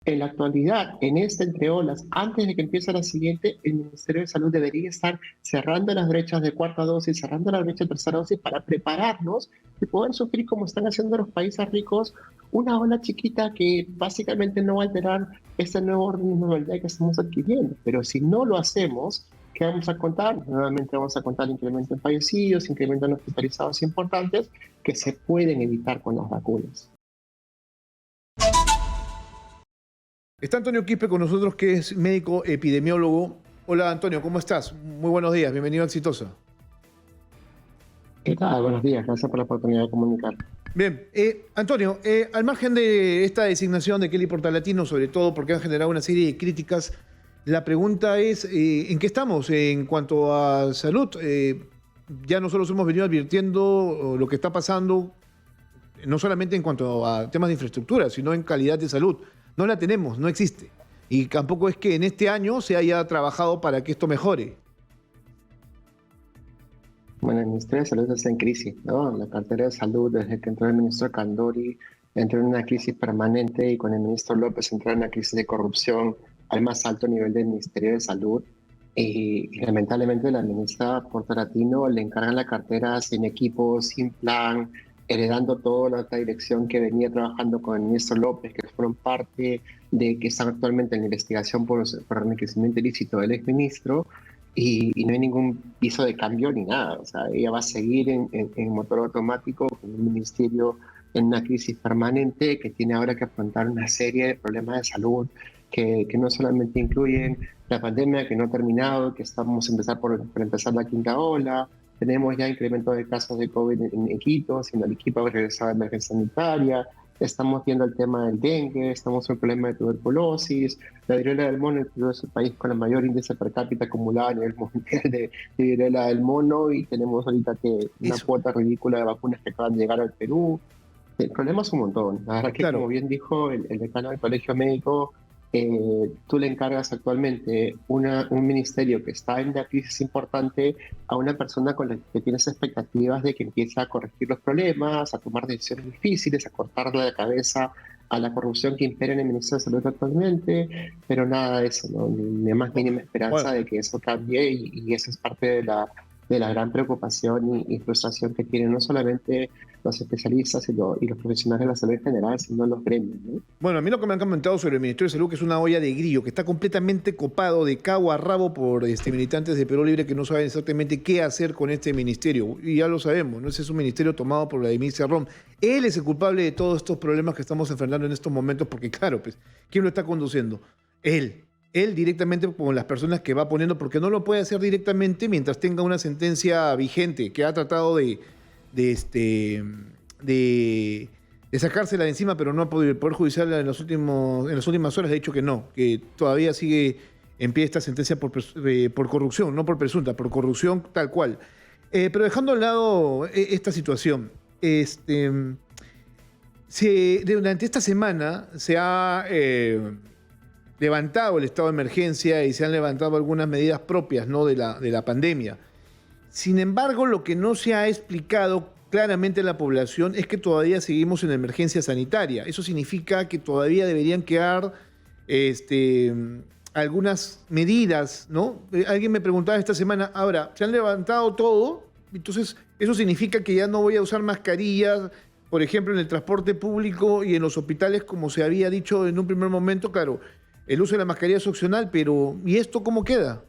En la actualidad, en esta entreolas, antes de que empiece la siguiente, el Ministerio de Salud debería estar cerrando las brechas de cuarta dosis, cerrando las brechas de tercera dosis para prepararnos y poder sufrir como están haciendo los países ricos una ola chiquita que básicamente no va a alterar este nuevo orden de normalidad que estamos adquiriendo. Pero si no lo hacemos, ¿qué vamos a contar? Nuevamente vamos a contar incremento en fallecidos, incremento en hospitalizados importantes que se pueden evitar con las vacunas. Está Antonio Quispe con nosotros, que es médico epidemiólogo. Hola Antonio, ¿cómo estás? Muy buenos días, bienvenido a Exitosa. ¿Qué tal? Buenos días, gracias por la oportunidad de comunicar. Bien, Antonio, al margen de esta designación de Kelly Portalatino, sobre todo porque han generado una serie de críticas, la pregunta es, ¿en qué estamos en cuanto a salud? Ya nosotros hemos venido advirtiendo lo que está pasando, no solamente en cuanto a temas de infraestructura, sino en calidad de salud. No la tenemos, no existe. Y tampoco es que en este año se haya trabajado para que esto mejore. Bueno, el Ministerio de Salud está en crisis, ¿no? La cartera de salud, desde que entró el ministro Candori, entró en una crisis permanente y con el ministro López entró en una crisis de corrupción al más alto nivel del Ministerio de Salud. Y lamentablemente la ministra Portalatino le encargan la cartera sin equipo, sin plan, heredando toda la alta dirección que venía trabajando con el ministro López, que fueron parte de que están actualmente en investigación por enriquecimiento ilícito del exministro. Y no hay ningún piso de cambio ni nada. O sea, ella va a seguir en motor automático con un ministerio en una crisis permanente que tiene ahora que afrontar una serie de problemas de salud que no solamente incluyen la pandemia que no ha terminado, que estamos a empezar por empezar la quinta ola, tenemos ya incremento de casos de COVID en Quito, sino el equipo ha regresado a emergencia sanitaria, estamos viendo el tema del dengue, estamos en el problema de tuberculosis, la viruela del mono es el país con el mayor índice per cápita acumulado a nivel mundial de viruela del mono y tenemos ahorita que una Eso, cuota ridícula de vacunas que acaban de llegar al Perú. El problema es un montón. La verdad que, como claro. bien dijo el decano del Colegio Médico, tú le encargas actualmente un ministerio que está en una crisis importante a una persona con la que tienes expectativas de que empiece a corregir los problemas, a tomar decisiones difíciles, a cortarle la cabeza a la corrupción que impera en el Ministerio de Salud actualmente, pero nada de eso, ¿no? Ni más mínima esperanza Bueno, de que eso cambie y eso es parte de la gran preocupación y frustración que tienen no solamente los especialistas y los profesionales de la salud en general, sino los gremios, ¿no? bueno, a mí lo que me han comentado sobre el Ministerio de Salud, que es una olla de grillo, que está completamente copado de cabo a rabo por militantes de Perú Libre que no saben exactamente qué hacer con este ministerio. Y ya lo sabemos, ¿no? Ese es un ministerio tomado por Vladimir Cerrón. Él es el culpable de todos estos problemas que estamos enfrentando en estos momentos, porque claro, pues, ¿quién lo está conduciendo? Él. Él directamente con las personas que va poniendo, porque no lo puede hacer directamente mientras tenga una sentencia vigente que ha tratado de, este, de, de sacársela de encima, pero no ha podido. El Poder Judicial en las últimas horas ha dicho que no, que todavía sigue en pie esta sentencia por corrupción, no por presunta, por corrupción tal cual. Pero dejando a un lado esta situación, durante esta semana se ha levantado el estado de emergencia y se han levantado algunas medidas propias, ¿no?, de la pandemia. Sin embargo, lo que no se ha explicado claramente a la población es que todavía seguimos en emergencia sanitaria. Eso significa que todavía deberían quedar este, algunas medidas, ¿no? Alguien me preguntaba esta semana, ahora, se han levantado todo, entonces eso significa que ya no voy a usar mascarillas, por ejemplo, en el transporte público y en los hospitales, como se había dicho en un primer momento. Claro, el uso de la mascarilla es opcional, pero ¿y esto cómo queda?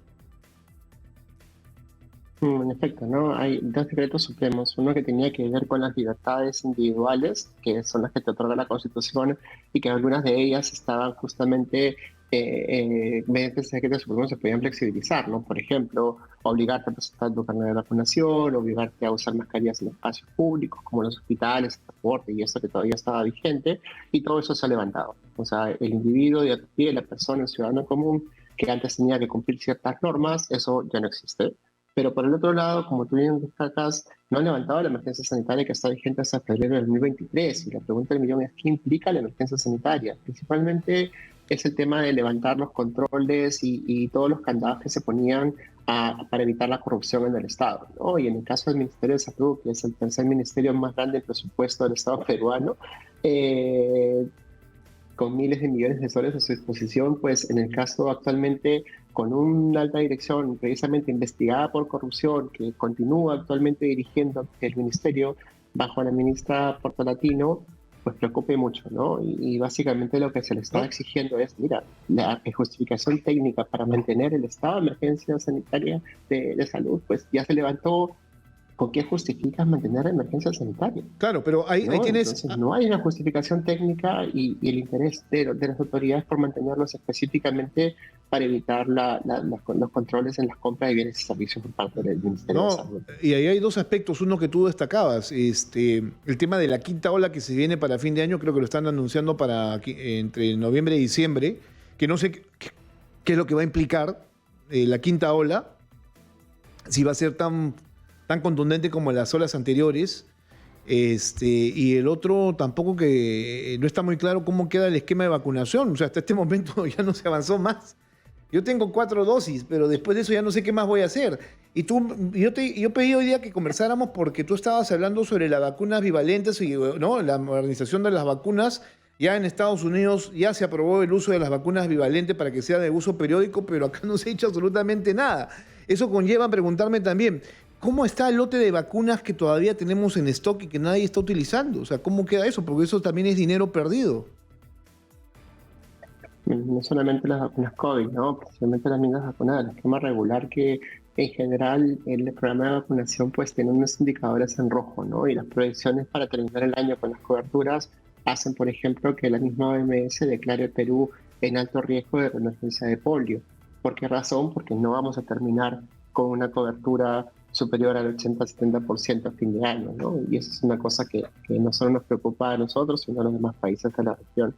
En efecto, ¿no? Hay dos decretos supremos, uno que tenía que ver con las libertades individuales, que son las que te otorga la Constitución, y que algunas de ellas estaban justamente, mediante ese decreto supremo se podían flexibilizar, ¿no? Por ejemplo, obligarte a presentar tu carnet de vacunación, obligarte a usar mascarillas en espacios públicos, como los hospitales, el transporte, y eso que todavía estaba vigente, y todo eso se ha levantado. O sea, el individuo de a pie, la persona, el ciudadano común, que antes tenía que cumplir ciertas normas, eso ya no existe. Pero por el otro lado, como tú bien destacas, no han levantado la emergencia sanitaria que está vigente hasta febrero del 2023. Y la pregunta del millón es: ¿qué implica la emergencia sanitaria? Principalmente es el tema de levantar los controles y todos los candados que se ponían para evitar la corrupción en el Estado, ¿no? Y en el caso del Ministerio de Salud, que es el tercer ministerio más grande del presupuesto del Estado peruano, eh, con miles de millones de soles a su disposición, pues en el caso actualmente con una alta dirección precisamente investigada por corrupción que continúa actualmente dirigiendo el ministerio bajo la ministra Portolatino, pues preocupe mucho, ¿no? Y básicamente lo que se le está ¿no? exigiendo es, mira, la justificación técnica para mantener el estado de emergencia sanitaria de salud, pues ya se levantó. ¿Con qué justificas mantener la emergencia sanitaria? Claro, pero ahí ¿No? tienes, Entonces no hay una justificación técnica y el interés de las autoridades por mantenerlos específicamente para evitar los controles en las compras de bienes y servicios por parte del Ministerio de no, Salud. y ahí hay dos aspectos. Uno que tú destacabas, el tema de la quinta ola que se viene para fin de año, creo que lo están anunciando para entre noviembre y diciembre, que no sé qué es lo que va a implicar la quinta ola, si va a ser tan contundente como las olas anteriores. Y el otro tampoco que no está muy claro cómo queda el esquema de vacunación. O sea, hasta este momento ya no se avanzó más. Yo tengo 4 dosis, pero después de eso ya no sé qué más voy a hacer. Yo pedí hoy día que conversáramos porque tú estabas hablando sobre las vacunas bivalentes y, ¿no?, la modernización de las vacunas. Ya en Estados Unidos ya se aprobó el uso de las vacunas bivalentes para que sea de uso periódico, pero acá no se ha hecho absolutamente nada. Eso conlleva preguntarme también, ¿cómo está el lote de vacunas que todavía tenemos en stock y que nadie está utilizando? O sea, ¿cómo queda eso? Porque eso también es dinero perdido. No solamente las vacunas COVID, ¿no? Precisamente las mismas vacunas del esquema regular que en general el programa de vacunación pues tiene unos indicadores en rojo, ¿no? Y las proyecciones para terminar el año con las coberturas hacen, por ejemplo, que la misma OMS declare Perú en alto riesgo de emergencia de polio. ¿Por qué razón? Porque no vamos a terminar con una cobertura superior al 80-70% a fin de año, ¿no? Y eso es una cosa que no solo nos preocupa a nosotros, sino a los demás países de la región.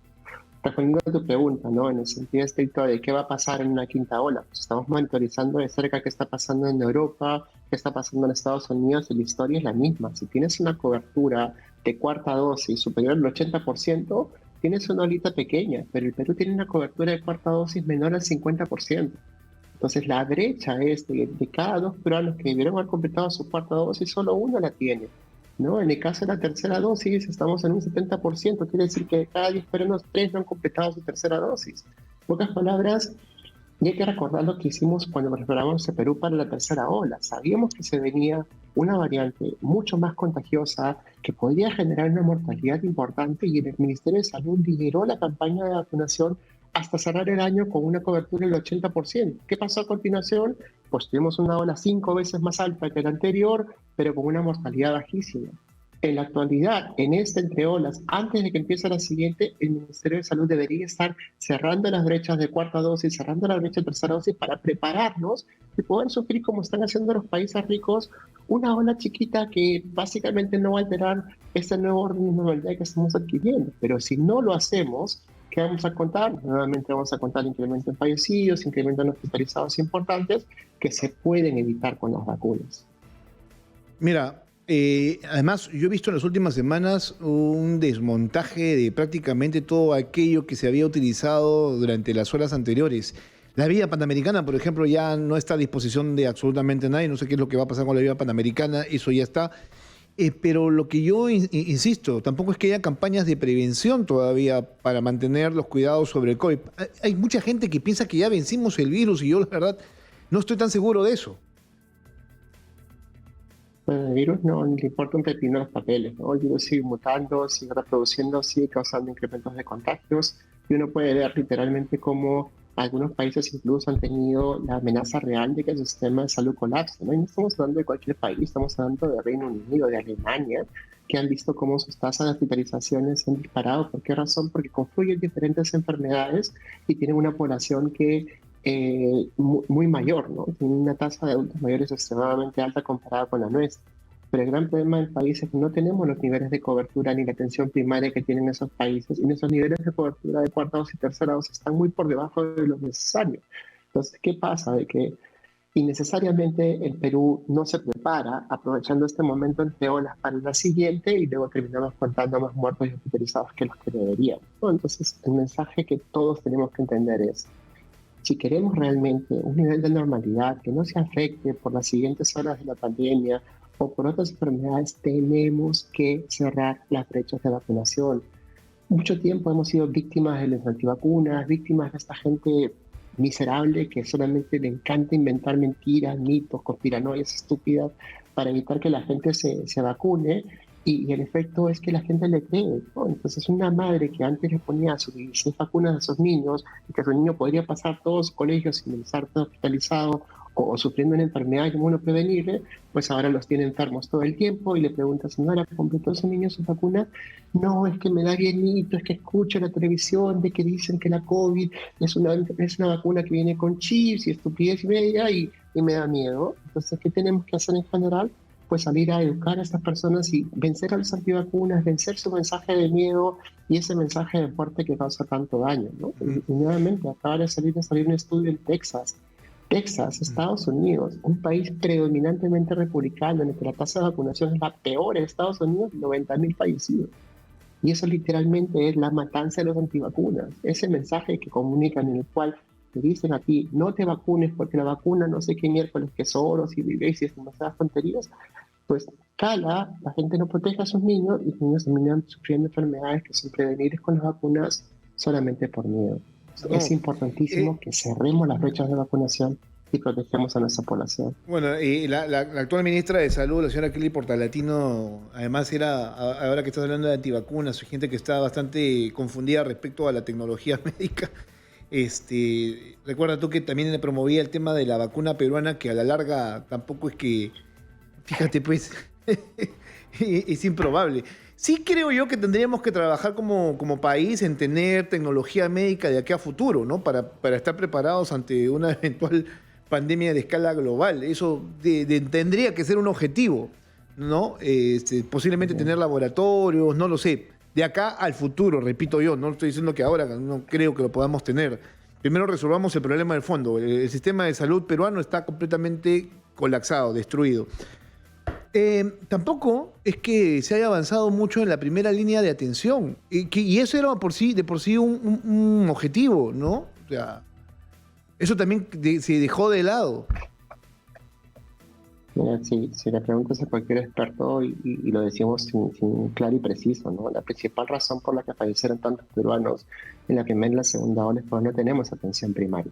Respondiendo a tu pregunta, ¿no? En el sentido estricto de qué va a pasar en una quinta ola, pues estamos monitorizando de cerca qué está pasando en Europa, qué está pasando en Estados Unidos, y la historia es la misma. Si tienes una cobertura de cuarta dosis superior al 80%, tienes una olita pequeña, pero el Perú tiene una cobertura de cuarta dosis menor al 50%. Entonces la brecha es de cada 2 peruanos que debieron haber completado su cuarta dosis, solo uno la tiene, ¿no? En el caso de la tercera dosis estamos en un 70%, quiere decir que de cada 10 peruanos, 3 no han completado su tercera dosis. En pocas palabras, y hay que recordar lo que hicimos cuando preparamos a Perú para la tercera ola. Sabíamos que se venía una variante mucho más contagiosa que podía generar una mortalidad importante y el Ministerio de Salud lideró la campaña de vacunación hasta cerrar el año con una cobertura del 80%. ¿Qué pasó a continuación? Pues tuvimos una ola 5 veces más alta que la anterior, pero con una mortalidad bajísima. En la actualidad, en esta entre olas, antes de que empiece la siguiente, el Ministerio de Salud debería estar cerrando las brechas de cuarta dosis, cerrando la brecha de tercera dosis para prepararnos y poder sufrir, como están haciendo los países ricos, una ola chiquita que básicamente no va a alterar este nuevo orden de normalidad que estamos adquiriendo. Pero si no lo hacemos, ¿qué vamos a contar? Nuevamente vamos a contar incremento en fallecidos, incremento en hospitalizados importantes que se pueden evitar con las vacunas. Mira, además yo he visto en las últimas semanas un desmontaje de prácticamente todo aquello que se había utilizado durante las horas anteriores. La vía panamericana, por ejemplo, ya no está a disposición de absolutamente nadie. No sé qué es lo que va a pasar con la vía panamericana, eso ya está. Pero lo que yo insisto, tampoco es que haya campañas de prevención todavía para mantener los cuidados sobre el COVID. Hay mucha gente que piensa que ya vencimos el virus y yo, la verdad, no estoy tan seguro de eso. Bueno, el virus no le importa un pepino los papeles, ¿no? El virus sigue mutando, sigue reproduciendo, sigue causando incrementos de contagios y uno puede ver literalmente cómo algunos países incluso han tenido la amenaza real de que el sistema de salud colapse, ¿no? Y no estamos hablando de cualquier país, estamos hablando de Reino Unido, de Alemania, que han visto cómo sus tasas de hospitalizaciones se han disparado. ¿Por qué razón? Porque confluyen diferentes enfermedades y tienen una población que muy mayor, ¿no? Tiene una tasa de adultos mayores extremadamente alta comparada con la nuestra. Pero el gran problema del país es que no tenemos los niveles de cobertura ni la atención primaria que tienen esos países, y esos niveles de cobertura de cuarta dosis y tercera dosis están muy por debajo de lo necesario. Entonces, ¿qué pasa? De que innecesariamente el Perú no se prepara aprovechando este momento entre olas para la siguiente y luego terminamos contando más muertos y hospitalizados que los que deberíamos, ¿no? Entonces, el mensaje que todos tenemos que entender es: si queremos realmente un nivel de normalidad que no se afecte por las siguientes horas de la pandemia o por otras enfermedades, tenemos que cerrar las brechas de vacunación. mucho tiempo hemos sido víctimas de las antivacunas, víctimas de esta gente miserable que solamente le encanta inventar mentiras, mitos, conspiranoias estúpidas para evitar que la gente se vacune. Y el efecto es que la gente le cree, ¿no? Entonces una madre que antes le ponía sus 16 vacunas a sus niños y que su niño podría pasar todos los colegios sin estar hospitalizado o sufriendo una enfermedad que uno prevenirle, pues ahora los tiene enfermos todo el tiempo y le pregunta, señora, ¿completó su niño su vacuna? No, es que me da bienito, es que escucho la televisión de que dicen que la COVID es una vacuna que viene con chips y estupidez y media y me da miedo. Entonces, ¿qué tenemos que hacer en general? Pues salir a educar a estas personas y vencer a los antivacunas, vencer su mensaje de miedo y ese mensaje de muerte que causa tanto daño, ¿no? Y nuevamente, acaba de salir un estudio en Texas, Estados Unidos, un país predominantemente republicano en el que la tasa de vacunación es la peor en Estados Unidos, 90.000 fallecidos. Y eso literalmente es la matanza de los antivacunas. Ese mensaje que comunican en el cual te dicen a ti, no te vacunes porque la vacuna no sé qué miércoles, que soros y vivéis y demasiadas tonterías, pues cala, la gente no protege a sus niños y los niños terminan sufriendo enfermedades que son prevenibles con las vacunas solamente por miedo. Es No. importantísimo que cerremos las brechas de vacunación y protegemos a nuestra población. Bueno, y la actual ministra de Salud, la señora Kelly Portalatino, además ahora que estás hablando de antivacunas, hay gente que está bastante confundida respecto a la tecnología médica. Recuerda tú que también le promovía el tema de la vacuna peruana, que a la larga tampoco es que, fíjate pues, es improbable. Sí creo yo que tendríamos que trabajar como país en tener tecnología médica de aquí a futuro, ¿no? Para estar preparados ante una eventual pandemia de escala global. Eso tendría que ser un objetivo, ¿no? Posiblemente tener laboratorios, no lo sé. De acá al futuro, repito yo, no estoy diciendo que ahora no creo que lo podamos tener. Primero resolvamos el problema del fondo. El sistema de salud peruano está completamente colapsado, destruido. Tampoco es que se haya avanzado mucho en la primera línea de atención. Y eso era de por sí un objetivo, ¿no? O sea, eso también se dejó de lado. Mira, si le preguntas a cualquier experto y lo decimos sin claro y preciso, ¿no? La principal razón por la que fallecieron tantos peruanos en la primera y la segunda ola es porque no tenemos atención primaria.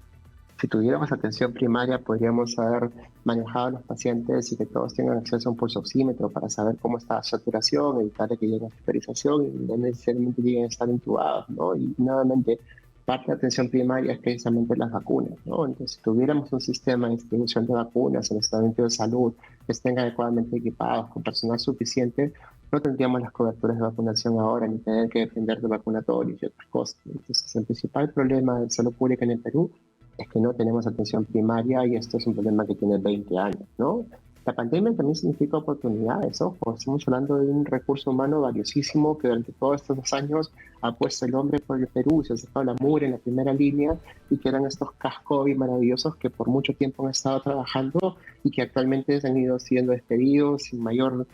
Si tuviéramos atención primaria, podríamos haber manejado a los pacientes y que todos tengan acceso a un pulso oxímetro para saber cómo está la saturación, evitar que lleguen a hospitalización y no necesariamente lleguen a estar intubados, ¿no? Y nuevamente, parte de atención primaria es precisamente las vacunas, ¿no? Entonces, si tuviéramos un sistema de distribución de vacunas en los establecimientos de salud que estén adecuadamente equipados, con personal suficiente, no tendríamos las coberturas de vacunación ahora, ni tener que depender de vacunatorios y otras cosas. Entonces, el principal problema de salud pública en el Perú es que no tenemos atención primaria y esto es un problema que tiene 20 años, ¿no? La pandemia también significa oportunidades, ojo, estamos hablando de un recurso humano valiosísimo que durante todos estos 2 años ha puesto el hombre por el Perú, se ha sacado la mugre en la primera línea y que eran estos cascovis maravillosos que por mucho tiempo han estado trabajando y que actualmente han ido siendo despedidos sin mayor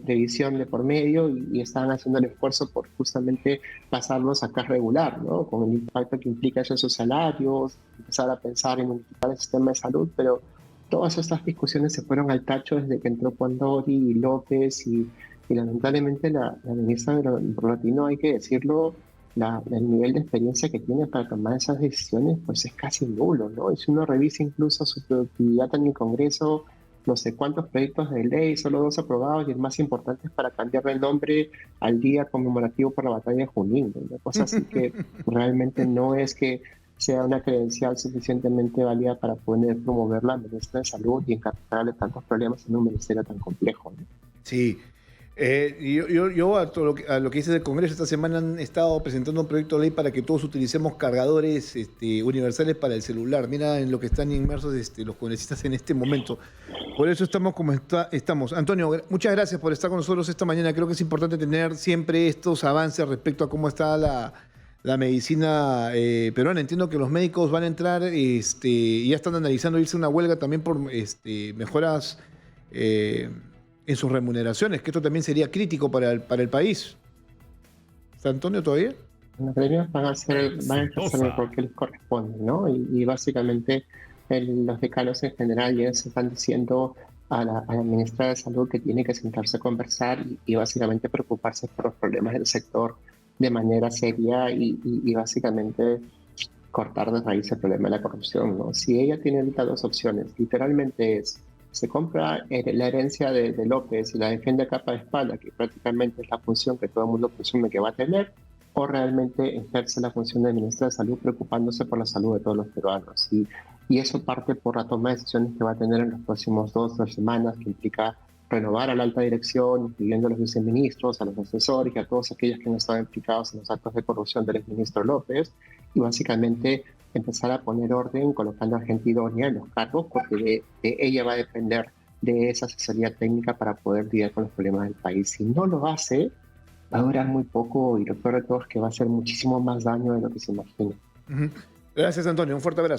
previsión de por medio y están haciendo el esfuerzo por justamente pasarlos acá regular, ¿no? Con el impacto que implica eso en sus salarios, empezar a pensar en unificar el sistema de salud, pero todas estas discusiones se fueron al tacho desde que entró Pandori y López y lamentablemente la ministra de Latino, hay que decirlo, el nivel de experiencia que tiene para tomar esas decisiones pues es casi nulo, ¿no? Y si uno revisa incluso su productividad en el Congreso, no sé cuántos proyectos de ley, solo 2 aprobados y el más importante es para cambiarle el nombre al día conmemorativo por la batalla de Junín, ¿no? Una cosa así que realmente no es que sea una credencial suficientemente válida para poder promover la ministra de Salud y encargarle tantos problemas en un ministerio tan complejo, ¿no? Sí. Yo a lo que dice del Congreso, esta semana han estado presentando un proyecto de ley para que todos utilicemos cargadores universales para el celular. Mira en lo que están inmersos los congresistas en este momento. Por eso estamos como estamos. Antonio, muchas gracias por estar con nosotros esta mañana. Creo que es importante tener siempre estos avances respecto a cómo está la medicina peruana. Entiendo que los médicos van a entrar y ya están analizando irse a una huelga también por mejoras en sus remuneraciones, que esto también sería crítico para el país. ¿Está Antonio todavía? Los gremios van a ejercer el rol que les corresponde, ¿no? Y básicamente los decanos en general ya se están diciendo a la ministra de Salud que tiene que sentarse a conversar y básicamente preocuparse por los problemas del sector de manera seria y básicamente cortar de raíz el problema de la corrupción, ¿no? Si ella tiene ahorita dos opciones, literalmente es, se compra la herencia de López y la defiende a capa de espalda, que prácticamente es la función que todo el mundo presume que va a tener, o realmente ejerce la función de ministra de Salud preocupándose por la salud de todos los peruanos. Y eso parte por la toma de decisiones que va a tener en los próximos 2 o 3 semanas, que implica renovar a la alta dirección, incluyendo a los viceministros, a los asesores y a todos aquellos que no estaban implicados en los actos de corrupción del exministro López, y básicamente empezar a poner orden colocando a gente idónea en los cargos, porque de ella va a depender de esa asesoría técnica para poder lidiar con los problemas del país. Si no lo hace, va a durar muy poco y lo peor de todo es que va a hacer muchísimo más daño de lo que se imagina. Gracias, Antonio. Un fuerte abrazo.